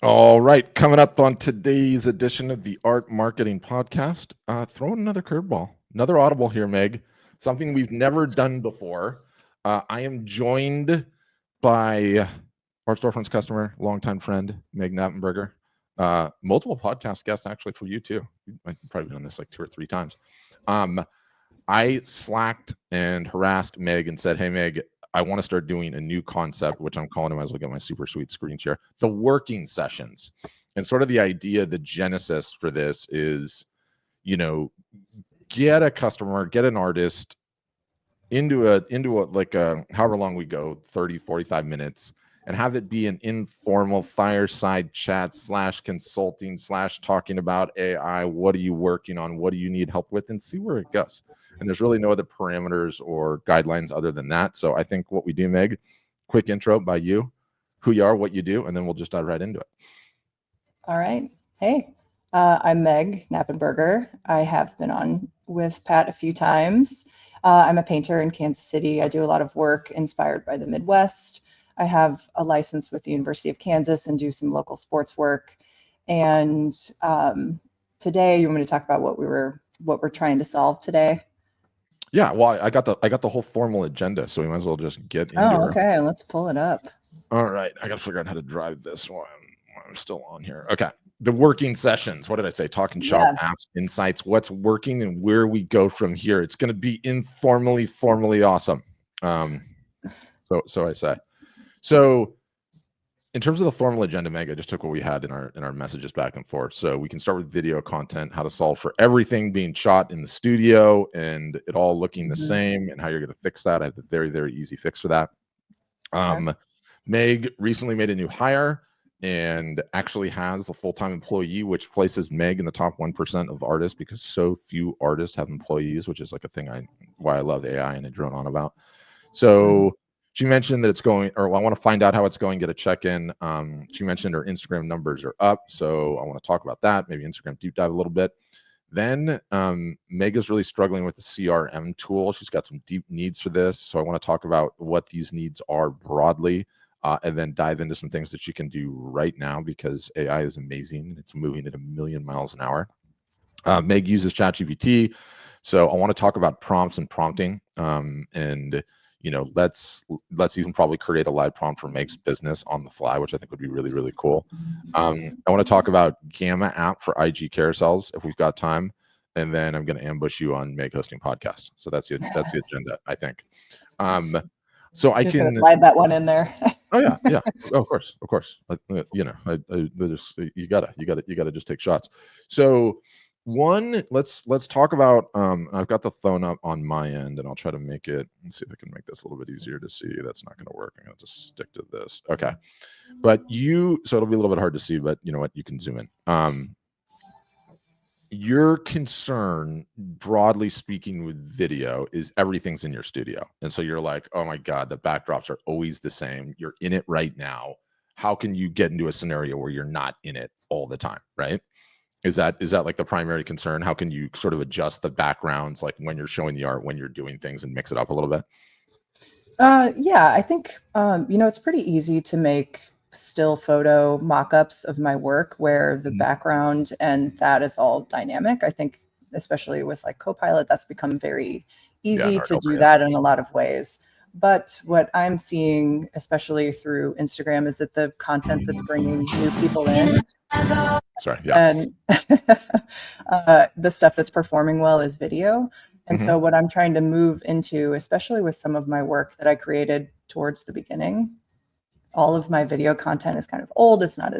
All right, coming up on today's edition of the Art Marketing Podcast, throwing another curveball, another audible here, Meg. Something we've never done before. I am joined by Art Storefront's customer, longtime friend, Megh Knappenberger. Multiple podcast guests actually for you too. I've probably been on this like 2 or 3 times. I slacked and harassed Meg and said, "Hey, Meg, I want to start doing a new concept, which I'm calling them as I look at my super sweet screen share, the working sessions." And sort of the idea, the genesis for this is, you know, get a customer, get an artist into a like a however long we go, 30, 45 minutes, and have it be an informal fireside chat / consulting / talking about AI. What are you working on? What do you need help with? And see where it goes. And there's really no other parameters or guidelines other than that. So I think what we do, Meg, quick intro by you, who you are, what you do, and then we'll just dive right into it. All right. Hey, I'm Megh Knappenberger. I have been on with Pat a few times. I'm a painter in Kansas City. I do a lot of work inspired by the Midwest. I have a license with the University of Kansas and do some local sports work. And today, you want me to talk about what we're trying to solve today? Yeah, well, I got the whole formal agenda, so we might as well just get into Oh, her. okay. Let's pull it up. All right, I got to figure out how to drive this while I'm still on here. Okay, the working sessions. What did I say? Talking shop, Yeah. apps, insights. What's working and where we go from here. It's going to be informally, formally awesome. So I say. So in terms of the formal agenda, Meg, I just took what we had in our messages back and forth. So we can start with video content, how to solve for everything being shot in the studio and it all looking the same, and how you're going to fix that. I have a very, very easy fix for that. Okay. Meg recently made a new hire and actually has a full-time employee, which places Meg in the top 1% of artists because so few artists have employees, which is like a thing why I love AI and I drone on about. So she mentioned that it's going, or I want to find out how it's going, get a check-in. She mentioned her Instagram numbers are up. So I want to talk about that, maybe Instagram deep dive a little bit. Then Meg is really struggling with the CRM tool. She's got some deep needs for this. So I want to talk about what these needs are broadly, and then dive into some things that she can do right now because AI is amazing. It's moving at a million miles an hour. Meg uses ChatGPT. So I want to talk about prompts and prompting, and let's even probably create a live prompt for Meg's business on the fly, which I think would be really, really cool. I want to talk about Gamma app for IG carousels if we've got time, and then I'm going to ambush you on Meg hosting podcast. So that's the agenda, I think. So I Just gonna can. slide that one in there. Oh yeah. Oh, of course. I just you gotta just take shots. So let's talk about. I've got the phone up on my end, and I'll try to make it. Let's see if I can make this a little bit easier to see. That's not going to work. I'm going to just stick to this. Okay, but so it'll be a little bit hard to see, but you know what? You can zoom in. Your concern, broadly speaking, with video is everything's in your studio. And so you're like, oh my God, the backdrops are always the same. You're in it right now. How can you get into a scenario where you're not in it all the time, right? Is that like the primary concern? How can you sort of adjust the backgrounds, like when you're showing the art, when you're doing things, and mix it up a little bit? Yeah, I think it's pretty easy to make still photo mock-ups of my work where the background and that is all dynamic. I think especially with like Copilot, that's become very Yeah, easy no, to do yeah. that in a lot of ways. But what I'm seeing, especially through Instagram, is that the content that's bringing new people in Sorry, yeah. and the stuff that's performing well is video. And so what I'm trying to move into, especially with some of my work that I created towards the beginning, all of my video content is kind of old. It's not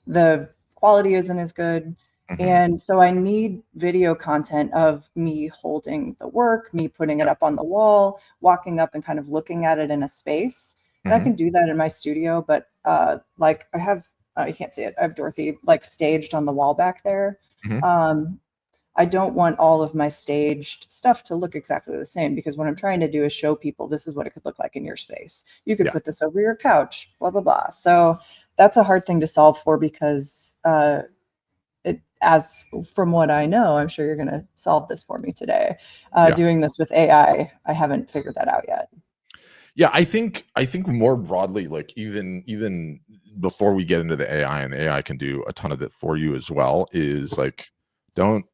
the quality isn't as good. And so I need video content of me holding the work, me putting it up on the wall, walking up and kind of looking at it in a space. And I can do that in my studio, but like I have, you can't see it. I have Dorothy like staged on the wall back there. I don't want all of my staged stuff to look exactly the same because what I'm trying to do is show people this is what it could look like in your space. You could put this over your couch, blah, blah, blah. So that's a hard thing to solve for because as from what I know, I'm sure you're going to solve this for me today. Doing this with AI, I haven't figured that out yet. Yeah, I think more broadly, like even before we get into the AI, and the AI can do a ton of it for you as well, is like don't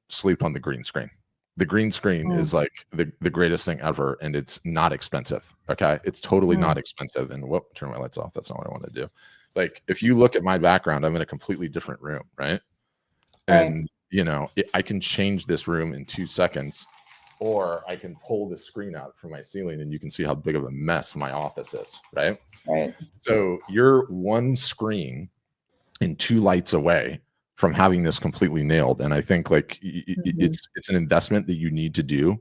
sleep on the green screen. The green screen Mm, is like the greatest thing ever, and it's not expensive. Okay, it's totally mm, not expensive. And whoop, turn my lights off. That's not what I want to do. Like if you look at my background, I'm in a completely different room, right? right. And I can change this room in 2 seconds, or I can pull the screen out from my ceiling and you can see how big of a mess my office is, right? Right. So you're one screen and two lights away from having this completely nailed. And I think like Hmm. it's an investment that you need to do.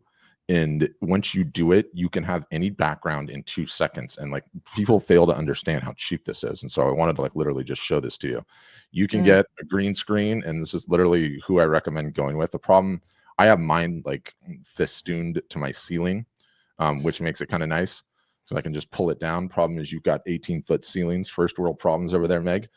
And once you do it, you can have any background in 2 seconds. And like people fail to understand how cheap this is. And so I wanted to like literally just show this to you. You can Mm, get a green screen, and this is literally who I recommend going with. The problem, I have mine like festooned to my ceiling, which makes it kind of nice. So I can just pull it down. Problem is you've got 18-foot ceilings, first world problems over there, Meg.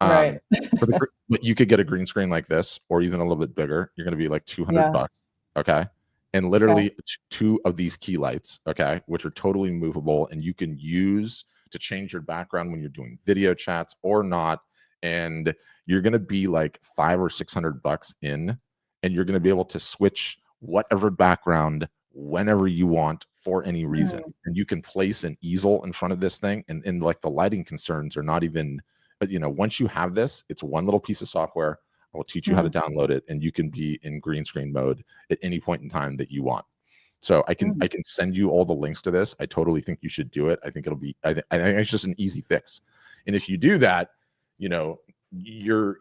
right. But you could get a green screen like this, or even a little bit bigger. You're going to be like 200 Yeah. bucks. Okay. And Okay. literally two of these key lights, okay, which are totally movable, and you can use to change your background when you're doing video chats or not. And you're going to be like 500 or 600 bucks in, and you're going to be able to switch whatever background whenever you want for any reason. Mm, And you can place an easel in front of this thing, and like the lighting concerns are not even, but once you have this, it's one little piece of software. I will teach you how to mm, download it, and you can be in green screen mode at any point in time that you want. So I can mm, I can send you all the links to this. I totally think you should do it. I think it'll be I think it's just an easy fix. And if you do that, you know, you're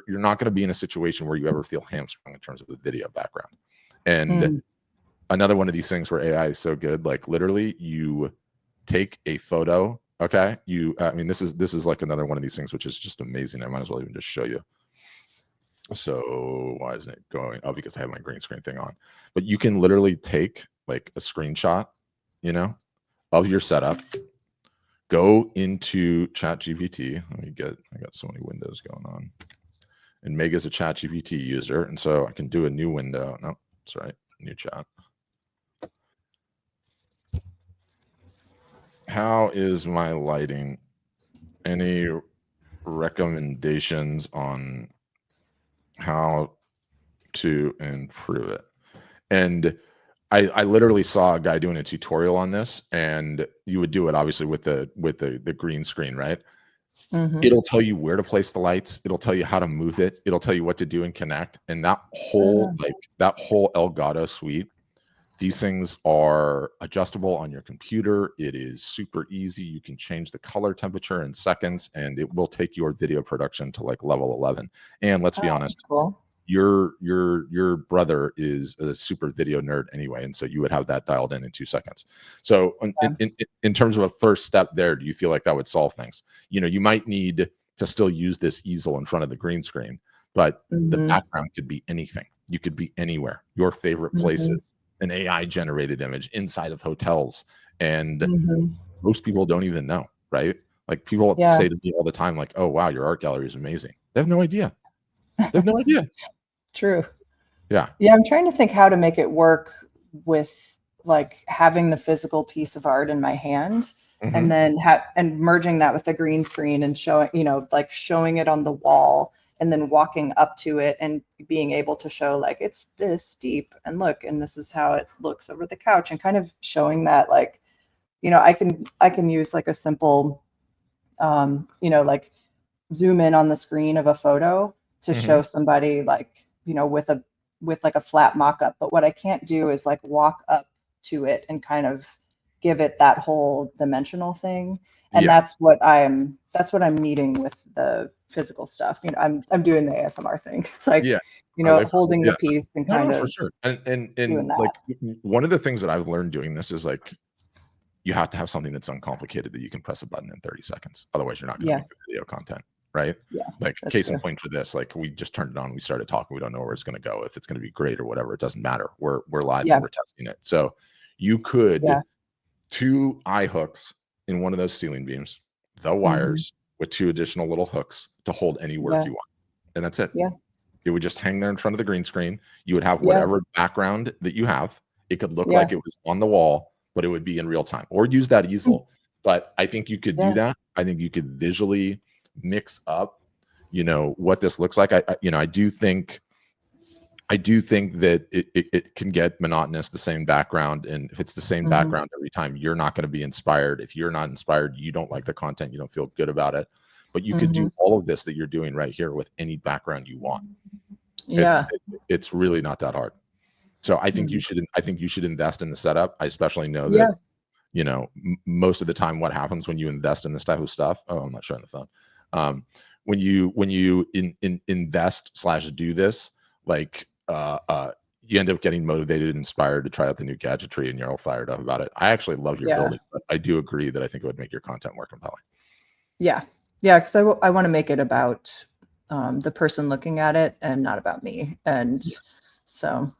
not going to be in a situation where you ever feel hamstrung in terms of the video background. And mm. another one of these things where AI is so good, like literally you take a photo. Okay. I mean, this is like another one of these things, which is just amazing. I might as well even just show you. So why isn't it going? Oh, because I have my green screen thing on. But you can literally take like a screenshot, of your setup, go into Chat GPT. I got so many windows going on. And Meg is a Chat GPT user. And so I can do a new window. No, that's right. New chat. How is my lighting? Any recommendations on how to improve it? And I literally saw a guy doing a tutorial on this, and you would do it obviously with the green screen, right? Hmm. It'll tell you where to place the lights, it'll tell you how to move it, it'll tell you what to do and connect. And that whole Elgato suite, these things are adjustable on your computer. It is super easy. You can change the color temperature in seconds, and it will take your video production to like level 11. And let's be Oh, honest, that's cool. your brother is a super video nerd anyway, and so you would have that dialed in 2 seconds. So Yeah. in terms of a first step there, do you feel like that would solve things? You might need to still use this easel in front of the green screen, but the Hmm. background could be anything. You could be anywhere, your favorite Hmm. places, an AI generated image inside of hotels. And Hmm. most people don't even know, right? Like people Yeah. say to me all the time, like, oh wow, your art gallery is amazing. They have no idea. They have no idea. True. Yeah. Yeah, I'm trying to think how to make it work with like having the physical piece of art in my hand and Hmm. then and merging that with the green screen and showing, like showing it on the wall and then walking up to it and being able to show like it's this deep and look and this is how it looks over the couch and kind of showing that like, I can use like a simple like zoom in on the screen of a photo to Hmm. show somebody like, with like a flat mock-up. But what I can't do is like walk up to it and kind of give it that whole dimensional thing. And Yeah. that's what I'm needing with the physical stuff. I'm doing the ASMR thing. It's like, Yeah. I like that. holding the Yeah. piece and No, kind no, for of sure. And doing like that. one of the things that I've learned doing this is like you have to have something that's uncomplicated that you can press a button in 30 seconds. Otherwise, you're not going to Yeah. make the video content, right? Yeah. Like That's case in true. point for this, like we just turned it on, we started talking, we don't know where it's going to go, if it's going to be great or whatever, it doesn't matter. We're live and Yeah. we're testing it. So you could Yeah. two eye hooks in one of those ceiling beams, the Hmm. wires with two additional little hooks to hold any work Yeah. you want. And that's it. Yeah. It would just hang there in front of the green screen. You would have Yeah. whatever background that you have. It could look Yeah. like it was on the wall, but it would be in real time, or use that easel. But I think you could do that. I think you could visually mix up, what this looks like. I do think that it can get monotonous, the same background. And if it's the same background every time, you're not going to be inspired. If you're not inspired, you don't like the content, you don't feel good about it. But you could do all of this that you're doing right here with any background you want. Yeah. It's really not that hard. So I think you should invest in the setup. I especially know that, most of the time what happens when you invest in this type of stuff. Oh, I'm not showing the phone. When you invest / do this, like, you end up getting motivated and inspired to try out the new gadgetry, and you're all fired up about it. I actually love your building, but I do agree that I think it would make your content more compelling. Yeah. Yeah. Because I want to make it about the person looking at it and not about me. And so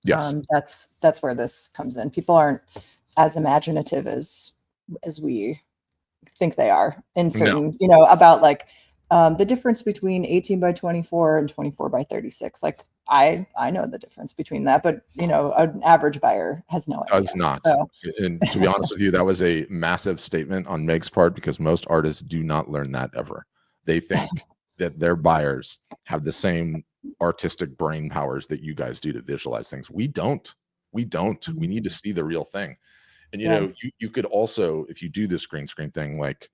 that's where this comes in. People aren't as imaginative as we think they are in certain, about like the difference between 18 by 24 and 24 by 36. Like I know the difference between that, but an average buyer has no idea. Does not. So. And to be honest with you, that was a massive statement on Meg's part, because most artists do not learn that ever. They think that their buyers have the same artistic brain powers that you guys do to visualize things. We don't. We need to see the real thing. And you could also, if you do this green screen thing, like,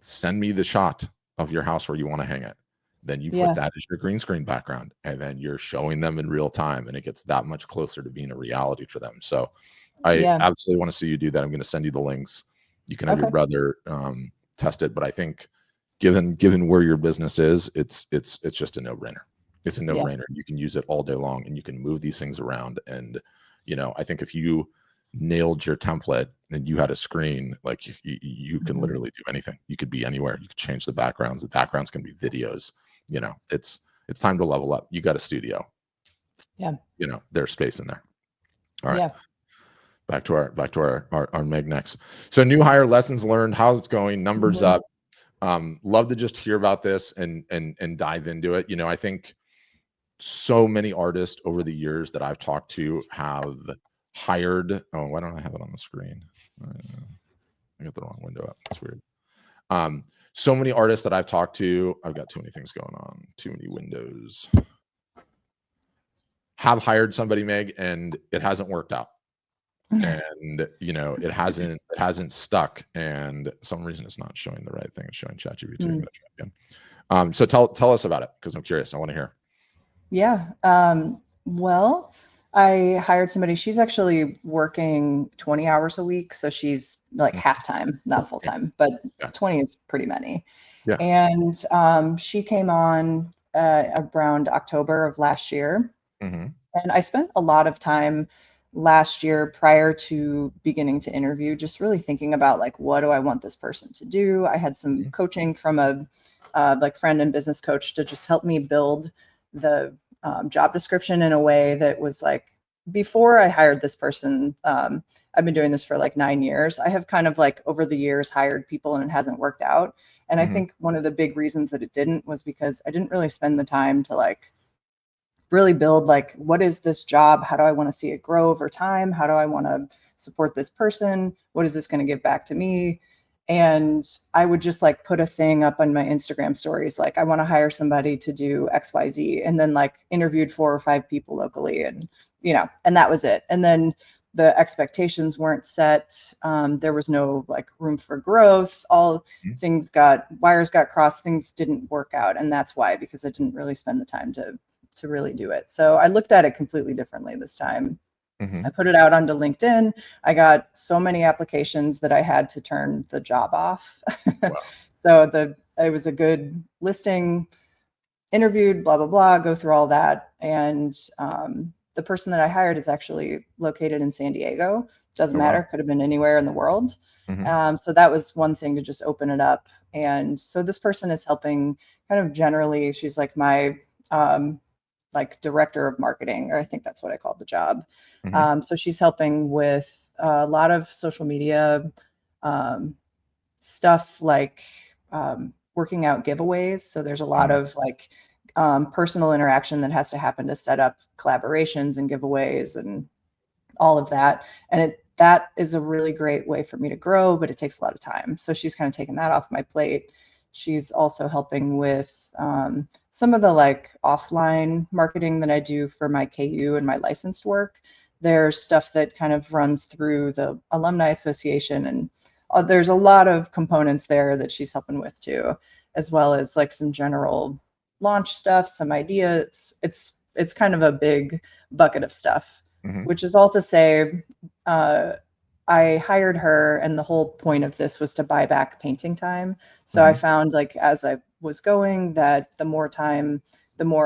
send me the shot of your house where you want to hang it. Then you put that as your green screen background, and then you're showing them in real time, and it gets that much closer to being a reality for them. So I absolutely want to see you do that. I'm going to send you the links. You can have your brother test it. But I think given where your business is, it's just a no-brainer. It's a no-brainer. You can use it all day long, and you can move these things around. And, I think if you nailed your template and you had a screen, like, you can literally do anything. You could be anywhere. You could change the backgrounds. The backgrounds can be videos. It's time to level up. You got a studio. There's space in there. All right. Back to our Meg next. So new hire lessons learned. How's it going? Numbers up. Love to just hear about this and dive into it. I think so many artists over the years that I've talked to have hired. Oh, why don't I have it on the screen? I got the wrong window up. That's weird. So many artists that I've talked to, I've got too many things going on, too many windows, have hired somebody, Meg, and it hasn't worked out. And it hasn't stuck, and for some reason it's not showing the right thing. It's showing ChatGPT. I'm gonna try again. So tell us about it, because I'm curious. I want to hear. Well, I hired somebody. She's actually working 20 hours a week, so she's like half-time, not full-time, but 20 is pretty many. And she came on around October of last year. And I spent a lot of time last year prior to beginning to interview, just really thinking about, like, what do I want this person to do? I had some coaching from a like friend and business coach to just help me build the job description in a way that was like, before I hired this person, I've been doing this for like 9 years. I have kind of like over the years hired people and it hasn't worked out. And I think one of the big reasons that it didn't was because I didn't really spend the time to like really build, like, what is this job? How do I want to see it grow over time? How do I want to support this person? What is this going to give back to me? And I would just like put a thing up on my Instagram stories, like, I want to hire somebody to do XYZ, and then like interviewed 4 or 5 people locally, and and that was it. And then the expectations weren't set. There was no like room for growth. All wires got crossed, things didn't work out. And that's why, because I didn't really spend the time to really do it. So I looked at it completely differently this time. I put it out onto LinkedIn. I got so many applications that I had to turn the job off. Wow. So it was a good listing, interviewed, blah, blah, blah, go through all that. And the person that I hired is actually located in San Diego. Doesn't matter. Could have been anywhere in the world. So that was one thing to just open it up. And so this person is helping kind of generally, she's like my like director of marketing, or I think that's what I called the job. So she's helping with a lot of social media stuff, like working out giveaways. So there's a lot of like personal interaction that has to happen to set up collaborations and giveaways and all of that. And that is a really great way for me to grow, but it takes a lot of time. So she's kind of taken that off my plate. She's also helping with some of the like offline marketing that I do for my KU and my licensed work. There's stuff that kind of runs through the Alumni Association, and there's a lot of components there that she's helping with too, as well as like some general launch stuff, some ideas. It's kind of a big bucket of stuff, which is all to say, I hired her, and the whole point of this was to buy back painting time. So I found, like, as I was going, that the more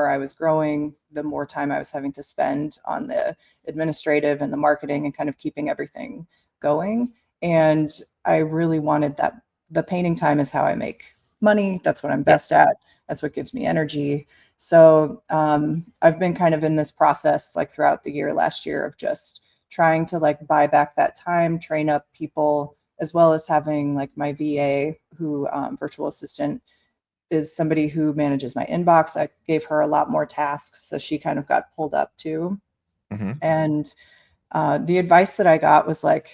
I was growing, the more time I was having to spend on the administrative and the marketing and kind of keeping everything going. And I really wanted that. The painting time is how I make money. That's what I'm best at. That's what gives me energy. So I've been kind of in this process like throughout the year, last year, of just trying to like buy back that time, train up people, as well as having like my VA, who virtual assistant, is somebody who manages my inbox. I gave her a lot more tasks, so she kind of got pulled up too. And the advice that I got was like,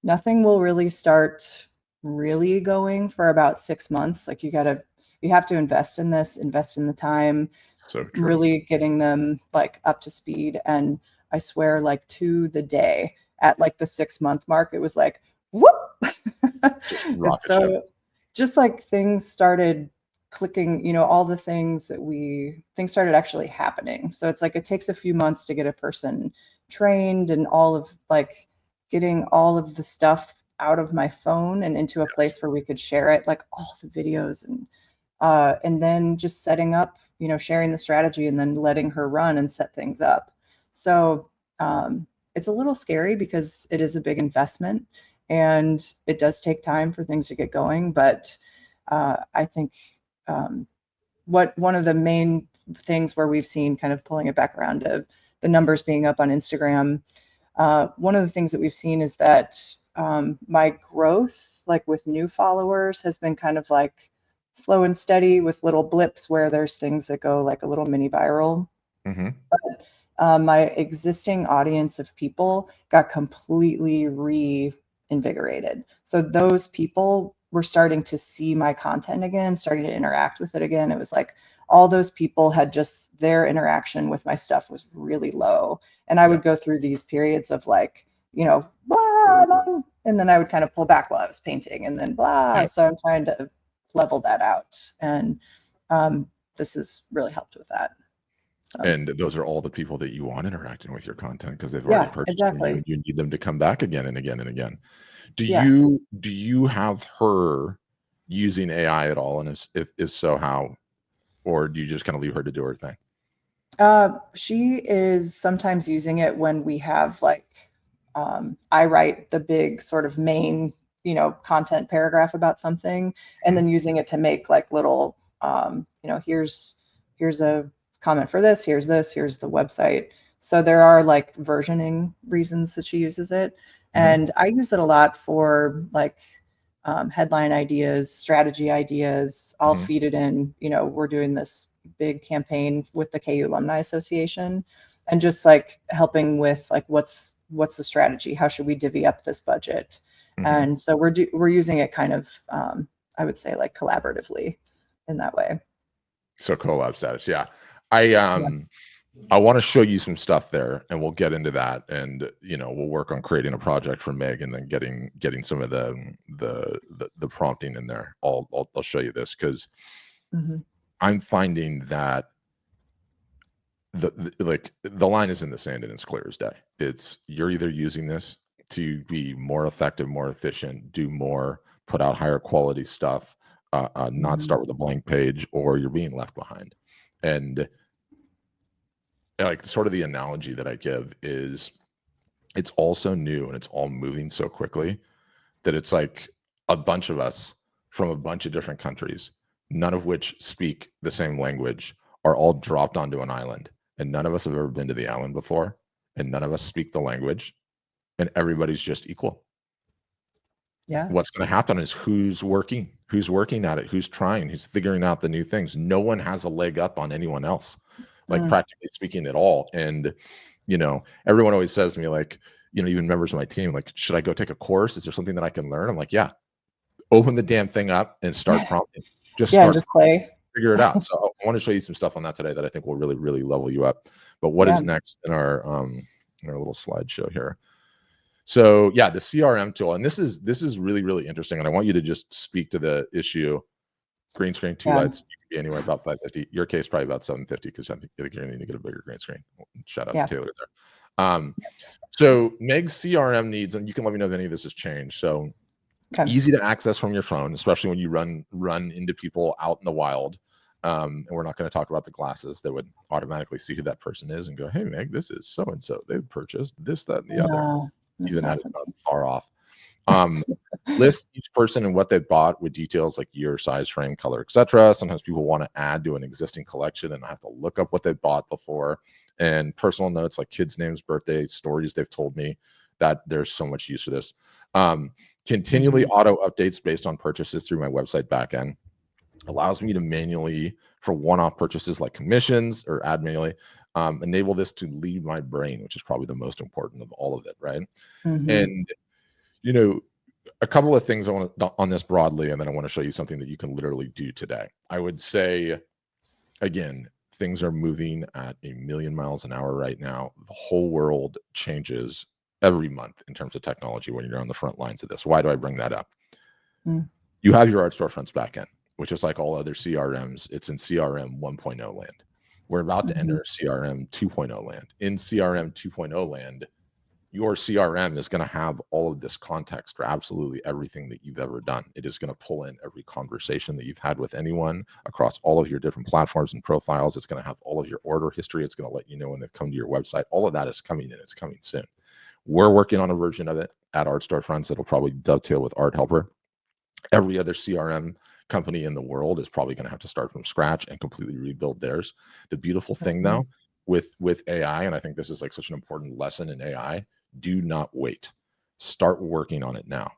nothing will really start really going for about 6 months. Like you have to invest in this, invest in the time, So true. really getting them like up to speed. And I swear, like to the day, at like the 6-month mark, it was like, whoop. So just like things started clicking, you know, all the things started actually happening. So it's like, it takes a few months to get a person trained, and all of like getting all of the stuff out of my phone and into a place where we could share it, like all the videos, and then just setting up, you know, sharing the strategy and then letting her run and set things up. So it's a little scary because it is a big investment and it does take time for things to get going. But I think one of the main things where we've seen, kind of pulling it back around to the numbers being up on Instagram, one of the things that we've seen is that my growth, like with new followers, has been kind of like slow and steady, with little blips where there's things that go like a little mini viral. But my existing audience of people got completely reinvigorated. So those people were starting to see my content again, starting to interact with it again. It was like all those people had just, their interaction with my stuff was really low. And I would go through these periods of like, you know, blah, and then I would kind of pull back while I was painting, and then blah. So I'm trying to level that out. And this has really helped with that. So. And those are all the people that you want interacting with your content, because they've already purchased from you, and you need them to come back again and again and again. Do you have her using AI at all? And if so, how? Or do you just kind of leave her to do her thing? She is sometimes using it when we have like, I write the big sort of main, you know, content paragraph about something, and then using it to make like little, you know, here's a comment for this, here's the website. So there are like versioning reasons that she uses it. And I use it a lot for like headline ideas, strategy ideas. I'll feed it in, you know, we're doing this big campaign with the KU Alumni Association, and just like helping with like, what's the strategy? How should we divvy up this budget? And so we're using it kind of, I would say like collaboratively in that way. So collab status. Yeah. I want to show you some stuff there, and we'll get into that, and you know, we'll work on creating a project for Megh, and then getting some of the prompting in there. I'll show you this, because I'm finding that the line is in the sand, and it's clear as day. It's, you're either using this to be more effective, more efficient, do more, put out higher quality stuff, not start with a blank page, or you're being left behind. And like, sort of the analogy that I give is, it's all so new and it's all moving so quickly that it's like a bunch of us from a bunch of different countries, none of which speak the same language, are all dropped onto an island, and none of us have ever been to the island before, and none of us speak the language, and everybody's just equal. What's going to happen is, who's working at it, who's trying, who's figuring out the new things. No one has a leg up on anyone else, like practically speaking at all. And you know, everyone always says to me like, even members of my team, like, should I go take a course? Is there something that I can learn? I'm like, yeah, open the damn thing up and start prompting. Just Yeah, and start, just play. figure it out. So I want to show you some stuff on that today that I think will really, really level you up. But what is next in our little slideshow here? So yeah, the CRM tool, and this is really, really interesting. And I want you to just speak to the issue. Green screen, two lights, you can be anywhere about 550. Your case probably about 750 because I think you're gonna need to get a bigger green screen. Shout out to Taylor there. So Megh's CRM needs, and you can let me know if any of this has changed. So easy to access from your phone, especially when you run into people out in the wild. And we're not going to talk about the glasses that would automatically see who that person is and go, hey, Megh, this is so-and-so. They've purchased this, that, and the other. Even that is not far off. List each person and what they bought with details like year, size, frame, color, etc. Sometimes people want to add to an existing collection and I have to look up what they bought before. And personal notes like kids' names, birthdays, stories they've told me. That there's so much use for this. Continually auto updates based on purchases through my website backend. Allows me to manually, for one-off purchases like commissions or add manually, enable this to leave my brain, which is probably the most important of all of it, right? And a couple of things I want to on this broadly, and then I want to show you something that you can literally do today. I would say, again, things are moving at 1,000,000 miles an hour right now. The whole world changes every month in terms of technology when you're on the front lines of this. Why do I bring that up? You have your art storefronts backend, which is like all other CRMs. It's in CRM 1.0 land. We're about to enter CRM 2.0 land. In CRM 2.0 land, your CRM is going to have all of this context for absolutely everything that you've ever done. It is going to pull in every conversation that you've had with anyone across all of your different platforms and profiles. It's going to have all of your order history. It's going to let you know when they've come to your website. All of that is coming in. It's coming soon. We're working on a version of it at Art Storefronts that'll probably dovetail with Art Helper. Every other CRM company in the world is probably going to have to start from scratch and completely rebuild theirs. The beautiful thing though, with AI, and I think this is like such an important lesson in AI, do not wait. Start working on it now.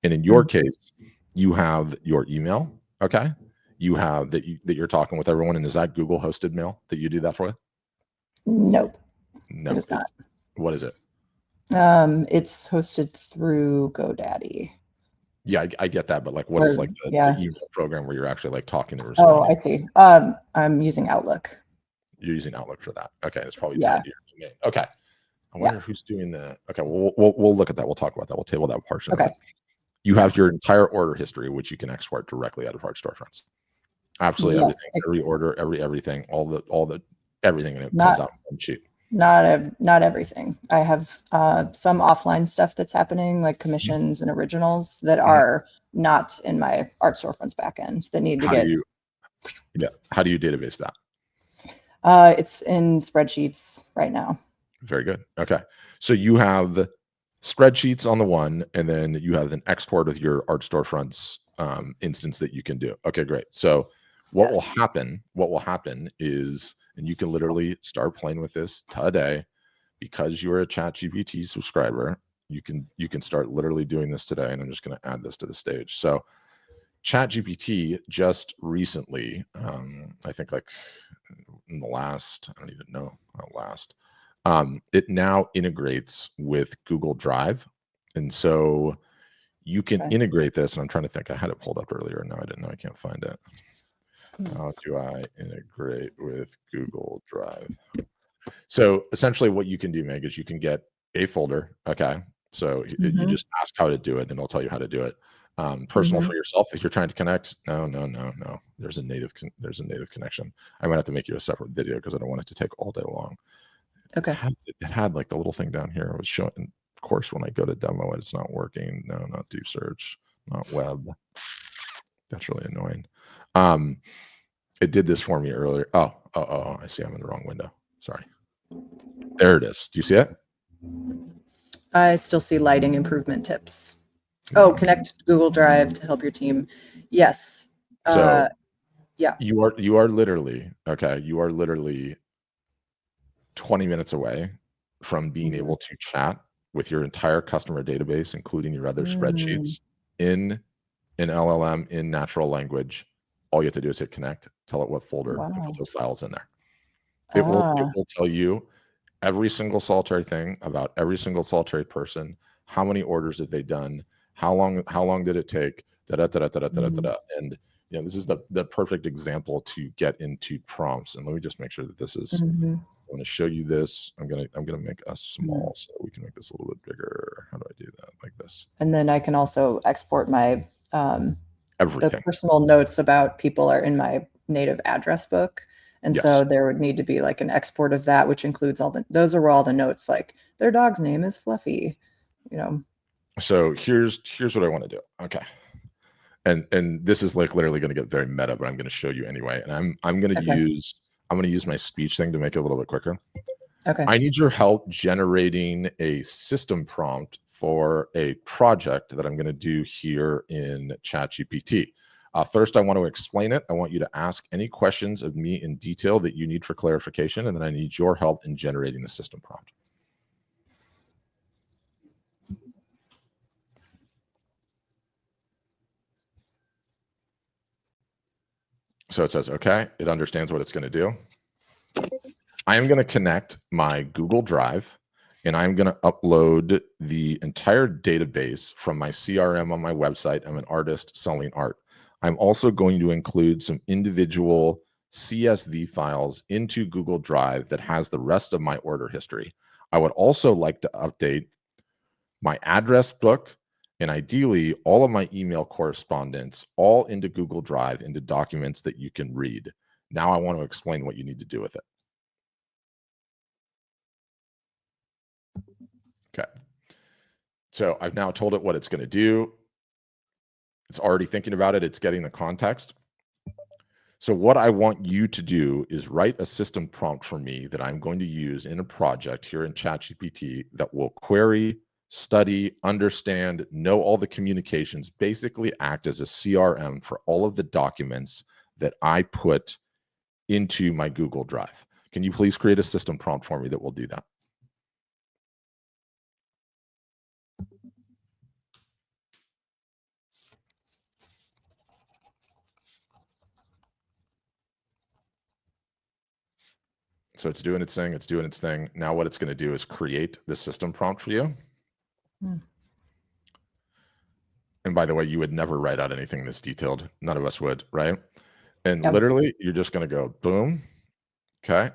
And in your case, you have your email. Okay. You have that you're talking with everyone. And is that Google hosted mail that you do that for? Nope. No, it is not. What is it? It's hosted through GoDaddy. Yeah, I get that, but like, what is like the email program where you're actually like talking to responding? Oh, I see. I'm using Outlook. You're using Outlook for that. Okay, it's probably tied to your domain. Okay, I wonder who's doing the. Okay, we'll look at that. We'll talk about that. We'll table that portion. Okay, you have your entire order history, which you can export directly out of Art Storefronts. Absolutely everything, every order, everything, all the everything, and it comes out cheap. Not everything. I have some offline stuff that's happening, like commissions and originals that are not in my Art Storefronts backend that need to get. How do you database that? It's in spreadsheets right now. Very good. Okay, so you have spreadsheets on the one, and then you have an export of your Art Storefronts instance that you can do. Okay, great. So what will happen? What will happen is, and you can literally start playing with this today, because you're a ChatGPT subscriber. You can start literally doing this today, and I'm just going to add this to the stage. So ChatGPT just recently, I think like in the last, I don't even know how last, it now integrates with Google Drive. And so you can integrate this, and I'm trying to think, I had it pulled up earlier. No, I didn't know. I can't find it. How do I integrate with Google Drive? So essentially what you can do, Megh, is you can get a folder. Okay. So you just ask how to do it, and it'll tell you how to do it. Personal for yourself, if you're trying to connect. No. There's a native connection. I might have to make you a separate video because I don't want it to take all day long. Okay. It had like the little thing down here. It was showing, of course, when I go to demo it, it's not working. No, not do search, not web. That's really annoying. It did this for me earlier. Oh, I see. I'm in the wrong window. Sorry. There it is. Do you see it? I still see lighting improvement tips. Oh, connect Google Drive to help your team. Yes. So you are literally 20 minutes away from being able to chat with your entire customer database, including your other spreadsheets, in an LLM in natural language. All you have to do is hit connect, tell it what folder, and put those files in there. It will tell you every single solitary thing about every single solitary person. How many orders have they done? How long did it take? Da, da, da, da, da, da, da, da. And this is the perfect example to get into prompts. And let me just make sure that this is. Mm-hmm. I want to show you this. I'm gonna make us small so we can make this a little bit bigger. How do I do that? Like this. And then I can also export my Everything. the personal notes about people are in my native address book. And so there would need to be like an export of that, which includes those are all the notes, like their dog's name is Fluffy, So here's what I want to do. Okay. And this is like literally going to get very meta, but I'm going to show you anyway. And I'm going to use my speech thing to make it a little bit quicker. Okay. I need your help generating a system prompt for a project that I'm going to do here in ChatGPT. First, I want to explain it. I want you to ask any questions of me in detail that you need for clarification, and then I need your help in generating the system prompt. So it says, okay, it understands what it's going to do. I am going to connect my Google Drive, and I'm going to upload the entire database from my CRM on my website. I'm an artist selling art. I'm also going to include some individual CSV files into Google Drive that has the rest of my order history. I would also like to update my address book and ideally all of my email correspondence all into Google Drive, into documents that you can read. Now I want to explain what you need to do with it. Okay. So I've now told it what it's going to do. It's already thinking about it. It's getting the context. So what I want you to do is write a system prompt for me that I'm going to use in a project here in ChatGPT that will query, study, understand, know all the communications, basically act as a CRM for all of the documents that I put into my Google Drive. Can you please create a system prompt for me that will do that? So it's doing its thing. It's doing its thing. Now what it's going to do is create the system prompt for you. And by the way, you would never write out anything this detailed. None of us would, right? And literally, you're just going to go, boom. Okay.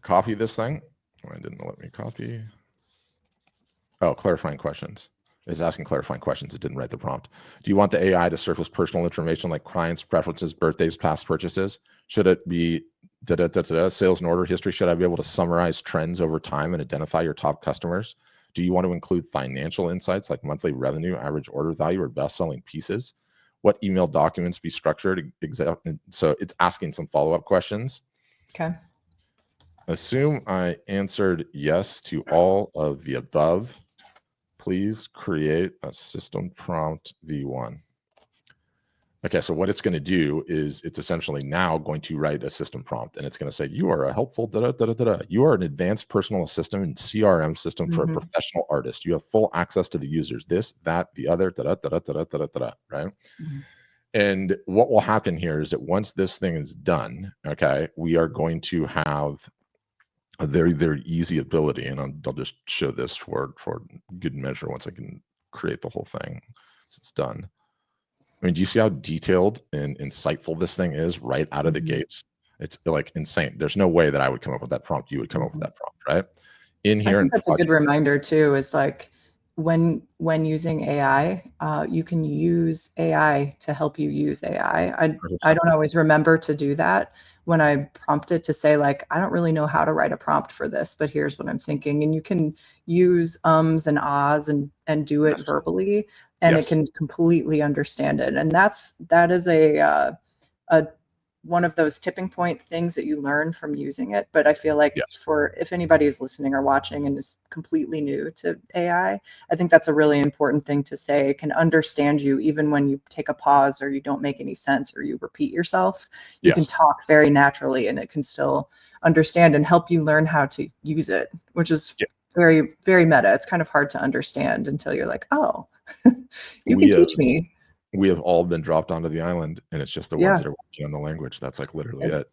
Copy this thing. Oh, it didn't let me copy. Oh, clarifying questions. It's asking clarifying questions. It didn't write the prompt. Do you want the AI to surface personal information like clients, preferences, birthdays, past purchases? Should it be sales and order history? Should I be able to summarize trends over time and identify your top customers? Do you want to include financial insights like monthly revenue, average order value, or best-selling pieces? What email documents be structured? So it's asking some follow-up questions. Okay. Assume I answered yes to all of the above. Please create a system prompt V1. Okay, so what it's going to do is it's essentially now going to write a system prompt, and it's going to say, you are a helpful, you are an advanced personal assistant and CRM system for a professional artist. You have full access to the users, this, that, the other, right? And what will happen here is that once this thing is done, okay, we are going to have a very, very easy ability, and I'll just show this for good measure once I can create the whole thing. It's done. I mean, do you see how detailed and insightful this thing is right out of the gates? It's like insane. There's no way that I would come up with that prompt. You would come up with that prompt, right? In here, I think that's a good reminder too, is like when using AI, you can use AI to help you use AI. I don't always remember to do that when I prompt it to say like, I don't really know how to write a prompt for this, but here's what I'm thinking. And you can use ums and ahs and do it verbally, and it can completely understand it. And that is a one of those tipping point things that you learn from using it. But I feel like if anybody is listening or watching and is completely new to AI, I think that's a really important thing to say. It can understand you even when you take a pause or you don't make any sense or you repeat yourself. You can talk very naturally and it can still understand and help you learn how to use it, which is very, very meta. It's kind of hard to understand until you're like, oh, you can teach me. We have all been dropped onto the island, and it's just the ones that are working on the language. That's like literally it.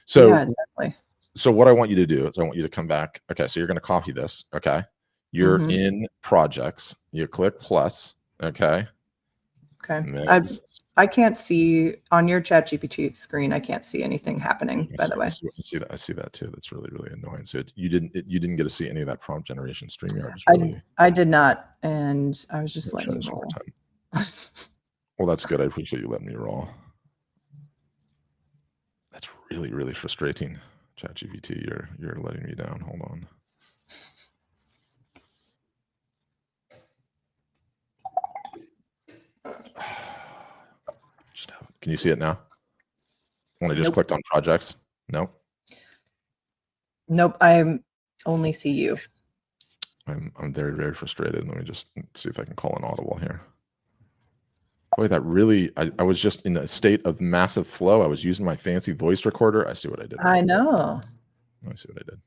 So, yeah, exactly. So what I want you to do is I want you to come back. Okay, so you're going to copy this. Okay, you're Mm-hmm. in projects. You click plus. Okay. Okay. Next. I can't see on your ChatGPT screen. I can't see anything happening, by the way. I see that. I see that too. That's really, really annoying. So you didn't get to see any of that prompt generation. StreamYard is really. I did not, and I was just letting Try you this one more roll. time. Well, that's good. I appreciate you letting me roll. That's really, really frustrating. ChatGPT, you're letting me down. Hold on. Can you see it now? When I just clicked on projects? No. Nope. I only see you. I'm very, very frustrated. Let me just see if I can call an audible here. Boy, that really, I was just in a state of massive flow. I was using my fancy voice recorder. I see what I did. I know. I see what I did.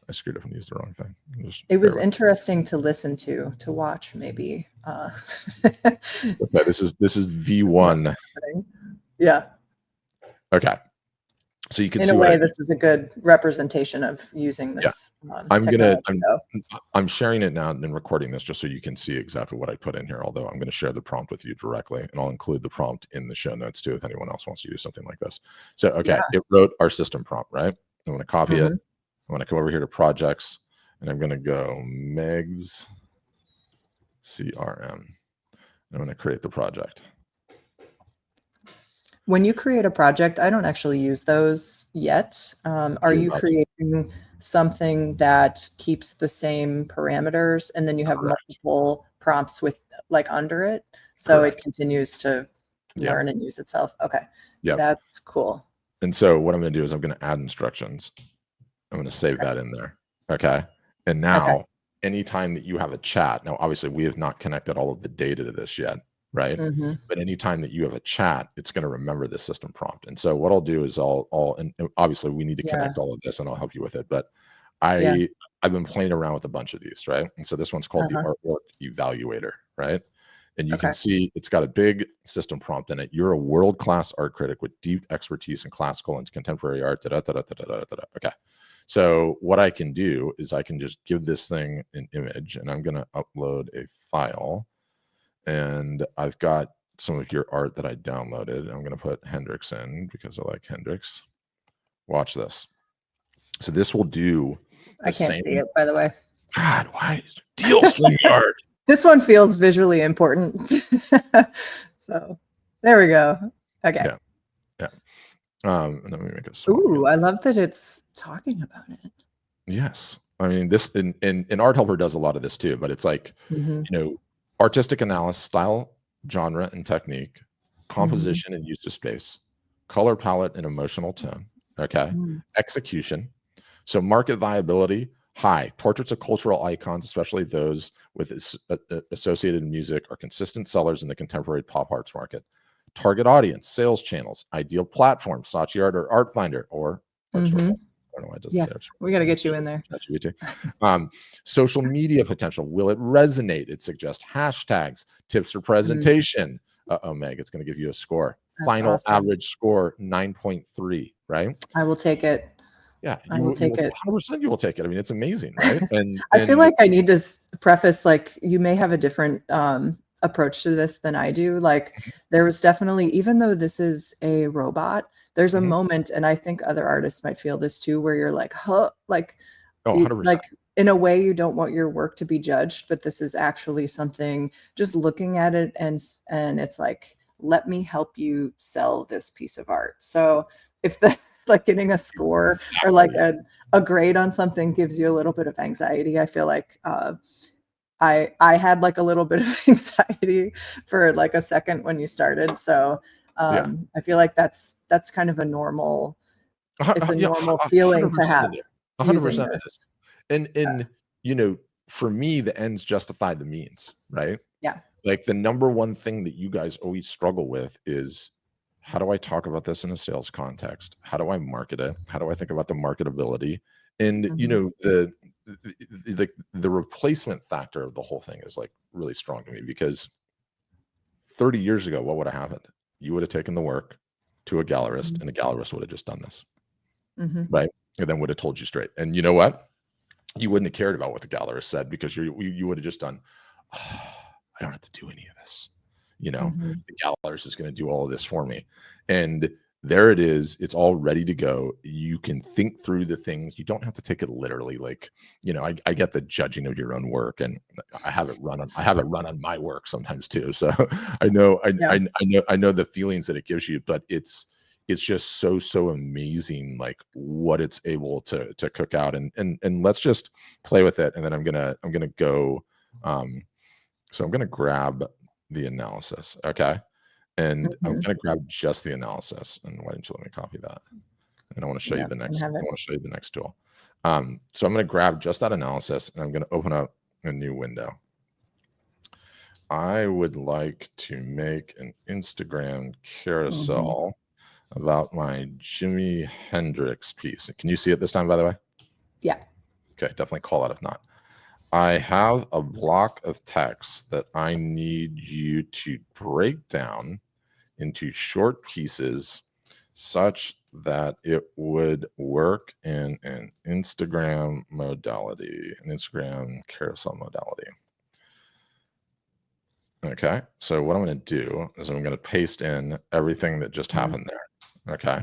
I screwed up and used the wrong thing. It was interesting to listen to watch, maybe. Okay, this is V1. Yeah. Okay. So you can in see a way, this is a good representation of using this. Yeah. I'm sharing it now and recording this just so you can see exactly what I put in here. Although I'm going to share the prompt with you directly, and I'll include the prompt in the show notes too if anyone else wants to use something like this. So okay, It wrote our system prompt, right? I'm going to copy it. I'm going to come over here to projects, and I'm going to go Megh's CRM. I'm going to create the project. When you create a project, I don't actually use those yet. Are you creating something that keeps the same parameters, and then you have multiple prompts with like under it, so it continues to learn and use itself? Okay, that's cool. And so what I'm going to do is I'm going to add instructions. I'm going to save that in there. Okay. And now anytime that you have a chat, now obviously we have not connected all of the data to this yet, right? But anytime that you have a chat, it's going to remember the system prompt. And so what I'll do is and obviously we need to connect all of this, and I'll help you with it. But I've been playing around with a bunch of these, right? And so this one's called the artwork evaluator, right? And you can see it's got a big system prompt in it. You're a world-class art critic with deep expertise in classical and contemporary art. Okay. So what I can do is I can just give this thing an image, and I'm going to upload a file. And I've got some of your art that I downloaded. I'm going to put Hendrix in because I like Hendrix. Watch this. So this will do. I can't see it, by the way. God, why deal StreamYard? This one feels visually important. So there we go. Okay. Yeah. And let me make it. Ooh, I love that it's talking about it. Yes. I mean, this in Art Helper does a lot of this too, but it's like, artistic analysis, style, genre, and technique, composition and use of space, color palette and emotional tone. Okay. Execution. So market viability, high. Portraits of cultural icons, especially those with associated music, are consistent sellers in the contemporary pop arts market. Target audience, sales channels, ideal platform, Saatchi Art or Art Finder or Art Store. I don't know why it doesn't say Art Store. We got to get you in there. Social media potential. Will it resonate? It suggests hashtags, tips for presentation. Meg, it's going to give you a score. That's Final average score 9.3, right? I will take it. Yeah, I will take it. 100% you will take it. I mean, it's amazing, right? And I feel like I need to preface, like, you may have a different approach to this than I do. Like, there was definitely, even though this is a robot, there's a moment, and I think other artists might feel this too, where you're like, huh, like, 100%. Like in a way you don't want your work to be judged, but this is actually something, just looking at it and it's like, let me help you sell this piece of art. So if the like getting a score or like a grade on something gives you a little bit of anxiety, I feel like I had like a little bit of anxiety for like a second when you started. So I feel like that's kind of a normal, it's a normal feeling to have. 100% it is. And for me, the ends justify the means, right? Yeah. Like the number one thing that you guys always struggle with is, how do I talk about this in a sales context? How do I market it? How do I think about the marketability? And the replacement factor of the whole thing is like really strong to me, because 30 years ago, what would have happened? You would have taken the work to a gallerist, and a gallerist would have just done this, right? and then would have told you straight. And you know what? You wouldn't have cared about what the gallerist said, because you would have just done, oh, I don't have to do any of this. The gallerist is going to do all of this for me. And there it is. It's all ready to go. You can think through the things. You don't have to take it literally. Like, I get the judging of your own work, and I have it run on my work sometimes too. So I know the feelings that it gives you, but it's just so amazing, like what it's able to cook out. And let's just play with it. And then I'm gonna go. So I'm gonna grab the analysis. Okay. And I'm going to grab just the analysis. And why don't you let me copy that? And I want to show you the next. I want to show you the next tool. So I'm going to grab just that analysis, and I'm going to open up a new window. I would like to make an Instagram carousel about my Jimi Hendrix piece. Can you see it this time, by the way? Yeah. Okay, definitely call out if not. I have a block of text that I need you to break down into short pieces such that it would work in an Instagram modality, an Instagram carousel modality. Okay, so what I'm going to do is I'm going to paste in everything that just happened there. Okay.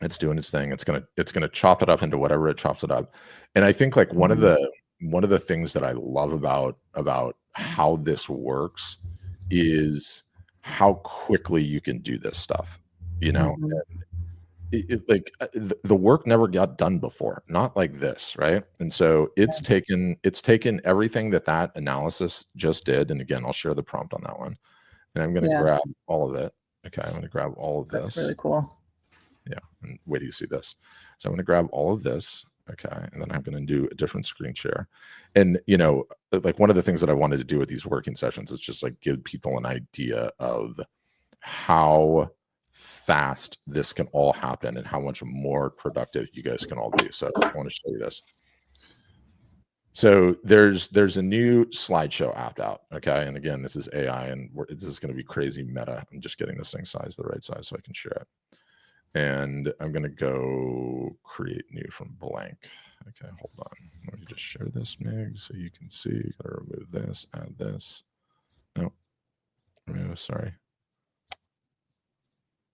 It's doing its thing. It's gonna chop it up into whatever it chops it up. And I think like one of the things that I love about how this works is how quickly you can do this stuff. The work never got done before, not like this, right? And so it's taken everything that analysis just did. And again, I'll share the prompt on that one. And I'm going to grab all of it. Okay, I'm going to grab all of this. That's really cool. Yeah, and wait till you see this. So I'm going to grab all of this. Okay, and then I'm going to do a different screen share. And like one of the things that I wanted to do with these working sessions is just like give people an idea of how fast this can all happen and how much more productive you guys can all be. So I want to show you this. So there's a new slideshow app out. Okay, and again, this is AI, and this is going to be crazy meta. I'm just getting this thing sized the right size so I can share it. And I'm going to go create new from blank. Okay, hold on. Let me just share this, Meg, so you can see. Gotta remove this, add this. No, remove, sorry.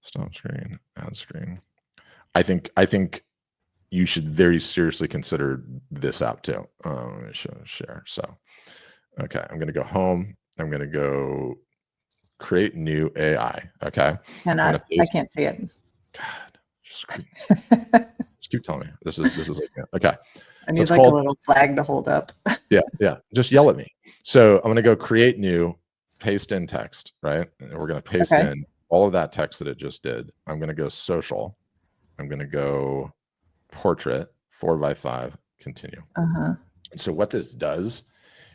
Stop screen, add screen. I think you should very seriously consider this app too. Let me share. So, okay, I'm going to go home. I'm going to go create new AI. Okay. And I can't see it. God, just keep telling me. This is like, okay. I need like a little flag to hold up. Yeah. Just yell at me. So I'm going to go create new, paste in text, right? And we're going to paste in all of that text that it just did. I'm going to go social. I'm going to go portrait 4x5, continue. So what this does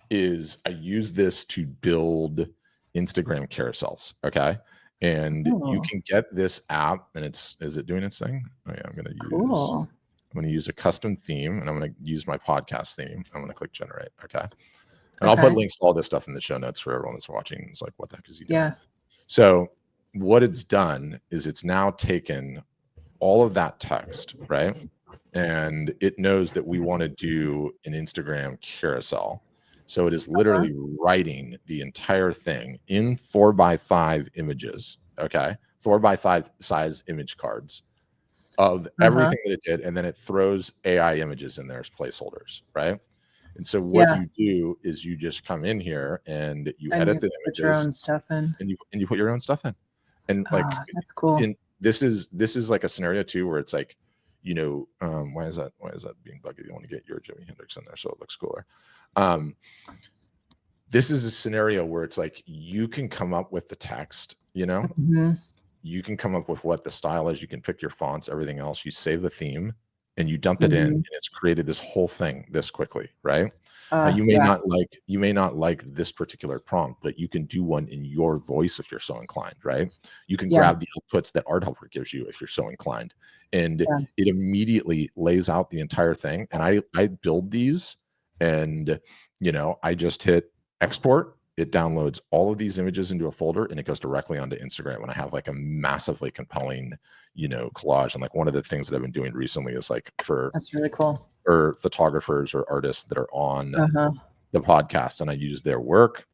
is I use this to build Instagram carousels. Okay. And you can get this app, and is it doing its thing? Oh yeah, I'm going to use a custom theme, and I'm going to use my podcast theme. I'm going to click generate. Okay. And I'll put links to all this stuff in the show notes for everyone that's watching. It's like, what the heck is he doing? Yeah. So what it's done is it's now taken all of that text, right? And it knows that we want to do an Instagram carousel. So it is literally writing the entire thing in 4x5 images, okay? 4x5 size image cards of everything that it did. And then it throws AI images in there as placeholders, right? And so what you do is you just come in here and you edit the images. Put your own stuff in. And you put your own stuff in. And like, that's cool. And this is like a scenario too, where it's like, why is that being buggy? You want to get your Jimi Hendrix in there so it looks cooler. This is a scenario where it's like you can come up with the text, you can come up with what the style is, you can pick your fonts, everything else, you save the theme and you dump it in, and it's created this whole thing this quickly, right? You may not like this particular prompt, but you can do one in your voice if you're so inclined, right? You can grab the outputs that Art Helper gives you if you're so inclined, and it immediately lays out the entire thing. And I build these, and I just hit export, it downloads all of these images into a folder and it goes directly onto Instagram. And I have like a massively compelling, collage. And like one of the things that I've been doing recently is like That's really cool. for photographers or artists that are on Uh-huh. the podcast, and I use their work.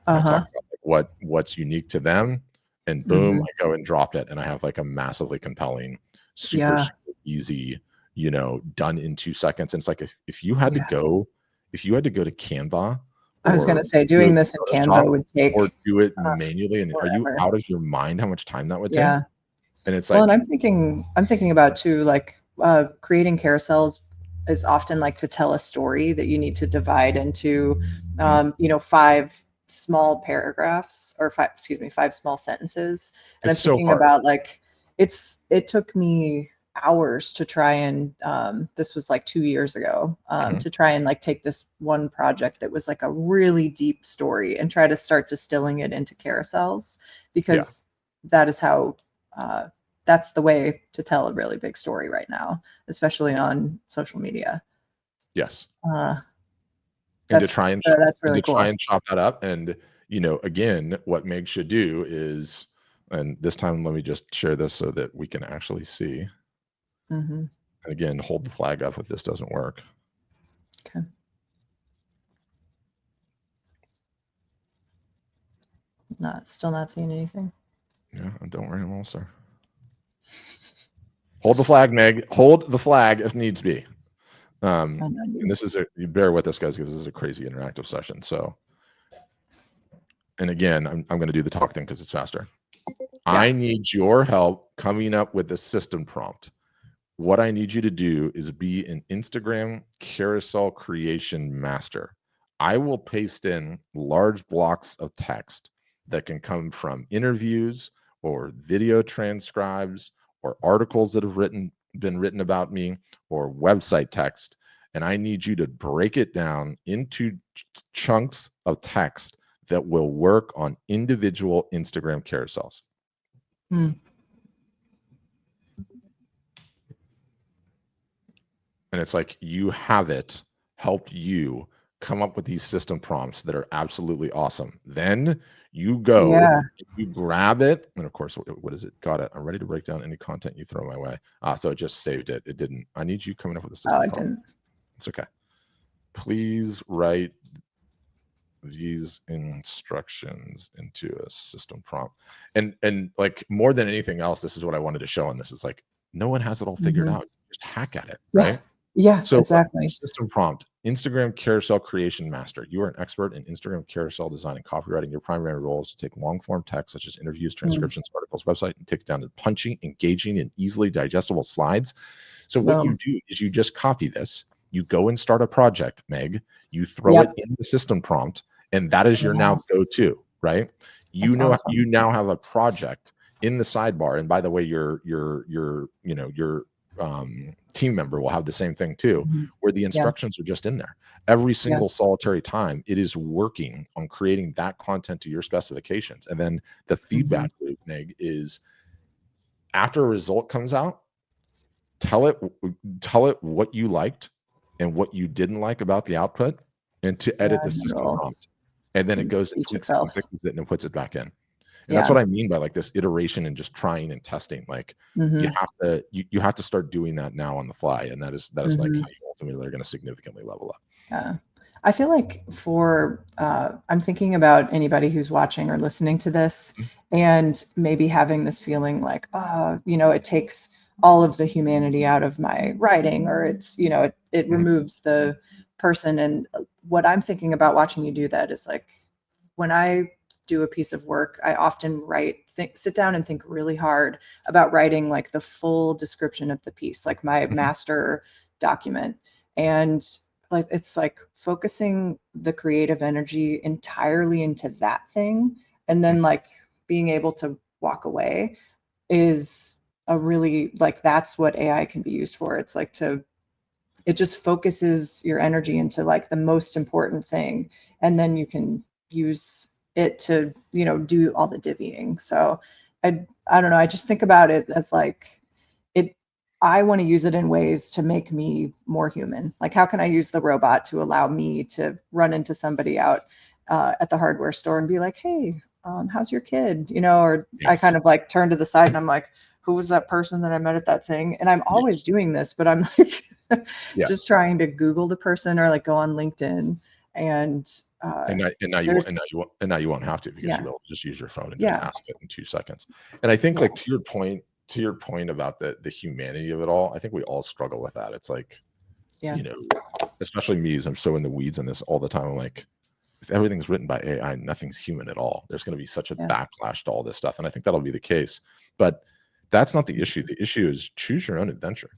And I talk about like what's unique to them, and boom, I go and drop it, and I have like a massively compelling, super easy, done in 2 seconds. And it's like if you had to go to Canva, I was or gonna say do doing it this in Photoshop, Canva would take or do it manually, and are you forever. out of your mind how much time that would take? Yeah. And it's Well, like, and I'm thinking about too, like creating carousels is often like to tell a story that you need to divide into, 5 small paragraphs or 5 small sentences. And I'm it's so thinking hard. about like, it took me hours to try and, this was like 2 years ago, to try and like take this one project that was like a really deep story and try to start distilling it into carousels, because that is how, that's the way to tell a really big story right now, especially on social media. Yes. Uh, And to try and that's really cool. chop that up. And again, what Meg should do is, and this time let me just share this so that we can actually see. And again, hold the flag up if this doesn't work. Okay. Still not seeing anything. Yeah, don't worry, I'm almost there. Hold the flag, Meg. Hold the flag if needs be. And this is you bear with us, guys, because this is a crazy interactive session. So, and again, I'm going to do the talk thing because it's faster. Yeah. I need your help coming up with a system prompt. What I need you to do is be an Instagram carousel creation master. I will paste in large blocks of text that can come from interviews or video transcribes or articles that have been written about me or website text. And I need you to break it down into chunks of text that will work on individual Instagram carousels. And it's like you have it help you come up with these system prompts that are absolutely awesome. Then you go, you grab it, and of course, what is it? Got it. I'm ready to break down any content you throw my way. So it just saved it. It didn't. I need you coming up with a system prompt. Didn't. It's okay. Please write these instructions into a system prompt. And like more than anything else, this is what I wanted to show on this. Is like no one has it all figured out. Just hack at it, right? Yeah, so exactly. System prompt, Instagram carousel creation master. You are an expert in Instagram carousel design and copywriting. Your primary role is to take long form text such as interviews, transcriptions, articles, website, and take it down to punchy, engaging, and easily digestible slides. So what you do is you just copy this. You go and start a project, Meg. You throw it in the system prompt, and that is your now go-to, right? You now have a project in the sidebar. And by the way, your team member will have the same thing too, where the instructions are just in there. Every single solitary time it is working on creating that content to your specifications. And then the feedback loop, Meg, is after a result comes out, tell it what you liked and what you didn't like about the output, and to edit the system prompt. And then it goes and tweaks it and fixes it and puts it back in. And that's what I mean by like this iteration and just trying and testing. Like you have to start doing that now on the fly. And that is like how you ultimately are going to significantly level up. Yeah. I feel like I'm thinking about anybody who's watching or listening to this and maybe having this feeling like, it takes all of the humanity out of my writing, or it's, it removes the person. And what I'm thinking about watching you do that is like, when I do a piece of work, I often sit down and think really hard about writing like the full description of the piece, like my master document. And like, it's like focusing the creative energy entirely into that thing. And then like being able to walk away is a really, like, that's what AI can be used for. It's like it just focuses your energy into like the most important thing. And then you can use it to, do all the divvying. So I don't know. I just think about it as like, I want to use it in ways to make me more human. Like, how can I use the robot to allow me to run into somebody out at the hardware store and be like, hey, how's your kid? You know, or I Yes. kind of like turn to the side and I'm like, who was that person that I met at that thing? And I'm always Yes. doing this, but I'm like Yeah. just trying to Google the person or like go on LinkedIn and Now you won't, there's and now you won't have to, because yeah, you'll be able to just use your phone and just yeah, ask it in 2 seconds. And I think, yeah, like, to your point about the humanity of it all, I think we all struggle with that. It's like, yeah, you know, especially me, as I'm so in the weeds on this all the time. I'm like, if everything's written by AI, nothing's human at all. There's going to be such a yeah, backlash to all this stuff. And I think that'll be the case. But that's not the issue. The issue is choose your own adventure.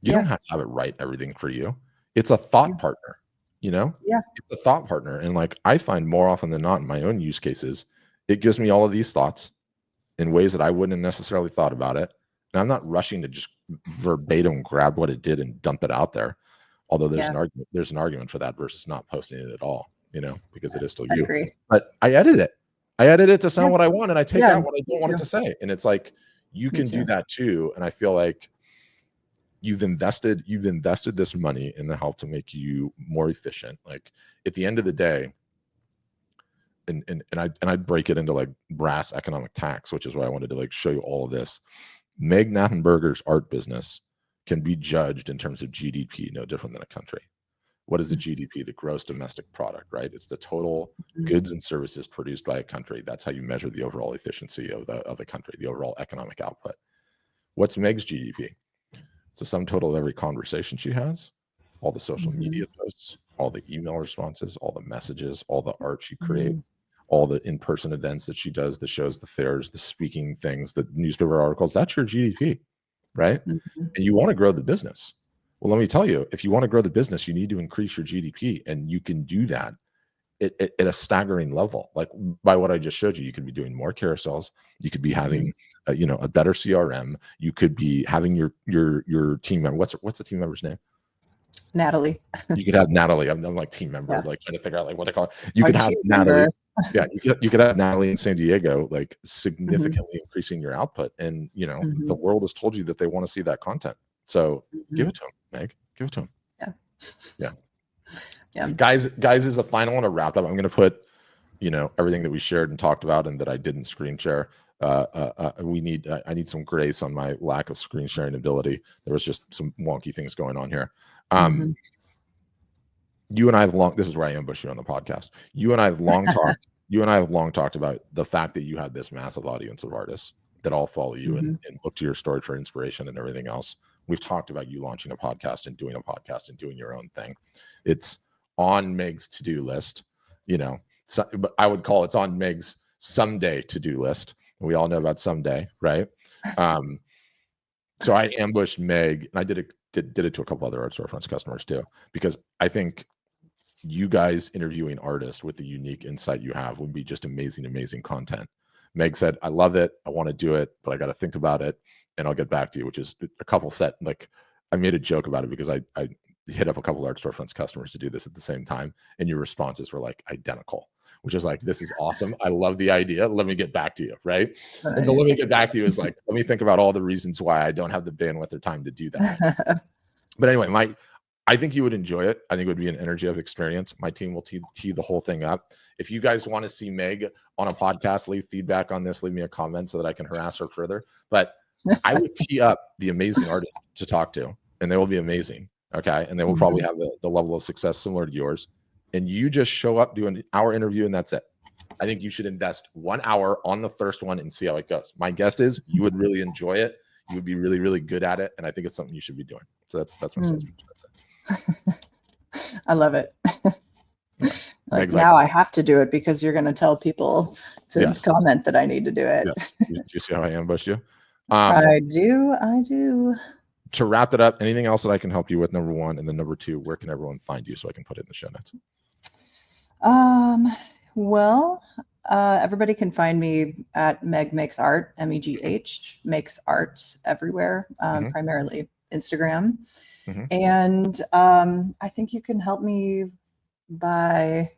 You don't yeah, have to have it write everything for you. It's a thought partner, you know? yeah, It's a thought partner. And like, I find more often than not in my own use cases, it gives me all of these thoughts in ways that I wouldn't have necessarily thought about it. And I'm not rushing to just verbatim grab what it did and dump it out there. Although yeah. there's an argument for that versus not posting it at all, you know, because it is still I you. agree. But I edit it. I edit it to Yeah, sound what I want, and I take yeah, out what I me don't want it too. to say. And it's like, you Me can do too. that too. And I feel like you've invested this money in the help to make you more efficient. Like, at the end of the day, and I'd break it into like brass economic tax, which is why I wanted to like show you all of this. Megh Knappenberger's art business can be judged in terms of GDP, no different than a country. What is the GDP? The gross domestic product, right? It's the total Mhm. goods and services produced by a country. That's how you measure the overall efficiency of the country, the overall economic output. What's Meg's GDP? It's the sum total of every conversation she has, all the social media Mhm. posts, all the email responses, all the messages, all the art she Mhm. creates, all the in-person events that she does, the shows, the fairs, the speaking things, the newspaper articles. That's your GDP, right? Mhm. And you want to grow the business. Well, let me tell you, if you want to grow the business, you need to increase your GDP, and you can do that at a staggering level. Like, by what I just showed you, you could be doing more carousels. You could be having, Mhm. a better CRM. You could be having your team member. What's the team member's name? Natalie. You could have Natalie. I'm like team member, Yeah. like trying to figure out like what they call it. You Our could have team Natalie. member. Yeah, you could have Natalie in San Diego, like Mhm. significantly increasing your output. And the Mhm. world has told you that they want to see that content. So give Mhm. it to them, Meg. Give it to them. Yeah. Yeah. Yeah. Guys, as a final one to wrap up, I'm going to put, everything that we shared and talked about and that I didn't screen share. I need some grace on my lack of screen sharing ability. There was just some wonky things going on here. Um, Mhm. you and I have long, this is where I ambush you on the podcast. You and I have long talked about the fact that you have this massive audience of artists that all follow you and, Mhm. and look to your story for inspiration and everything else. We've talked about you launching a podcast and doing a podcast and doing your own thing. It's on Meg's to-do list, but I would call it's on Meg's someday to-do list. We all know about someday, right? Um, so I ambushed Megh, and I did it to a couple other art storefronts customers too, because I think you guys interviewing artists with the unique insight you have would be just amazing, amazing content. Megh said, I love it. I want to do it, but I got to think about it and I'll get back to you, which is a couple set. Like, I made a joke about it because I hit up a couple art storefronts customers to do this at the same time. And your responses were like identical, which is like, this is awesome. I love the idea. Let me get back to you. Right. And the let me Nice. get back to you is like, let me think about all the reasons why I don't have the bandwidth or time to do that. But anyway, I think you would enjoy it. I think it would be an energetic experience. My team will tee the whole thing up. If you guys want to see Megh on a podcast, leave feedback on this. Leave me a comment so that I can harass her further. But I would tee up the amazing artists to talk to, and they will be amazing. Okay, and they will probably Mhm. have the level of success similar to yours. And you just show up, do an hour interview, and that's it. I think you should invest 1 hour on the first one and see how it goes. My guess is you would really enjoy it. You would be really, really good at it, and I think it's something you should be doing. So that's my sales Mm. pitch. That's it. I love it. Yeah. Like, Meg's like, now I have to do it because you're going to tell people to yes, comment that I need to do it. yes. Do you see how I ambushed you? Um, I do. I do. to wrap it up, anything else that I can help you with, number one, and then number two, where can everyone find you so I can put it in the show notes? Um, well, everybody can find me at Megh Makes Art, MEGH, Makes Art everywhere, Mhm, primarily Instagram. mhm. And I think you can help me by,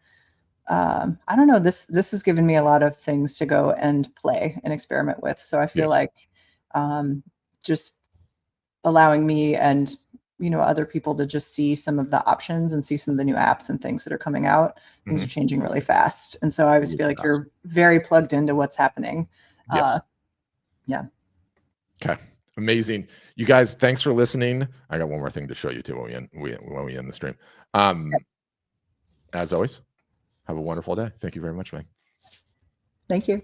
I don't know, this has given me a lot of things to go and play and experiment with. So I feel Yes. like just allowing me and other people to just see some of the options and see some of the new apps and things that are coming out. Things are changing really fast. And so I always feel like you're very plugged into what's happening. Yes. Yeah. Okay. Amazing. You guys, thanks for listening. I got one more thing to show you too when we end the stream. As always, have a wonderful day. Thank you very much, Megh. Thank you.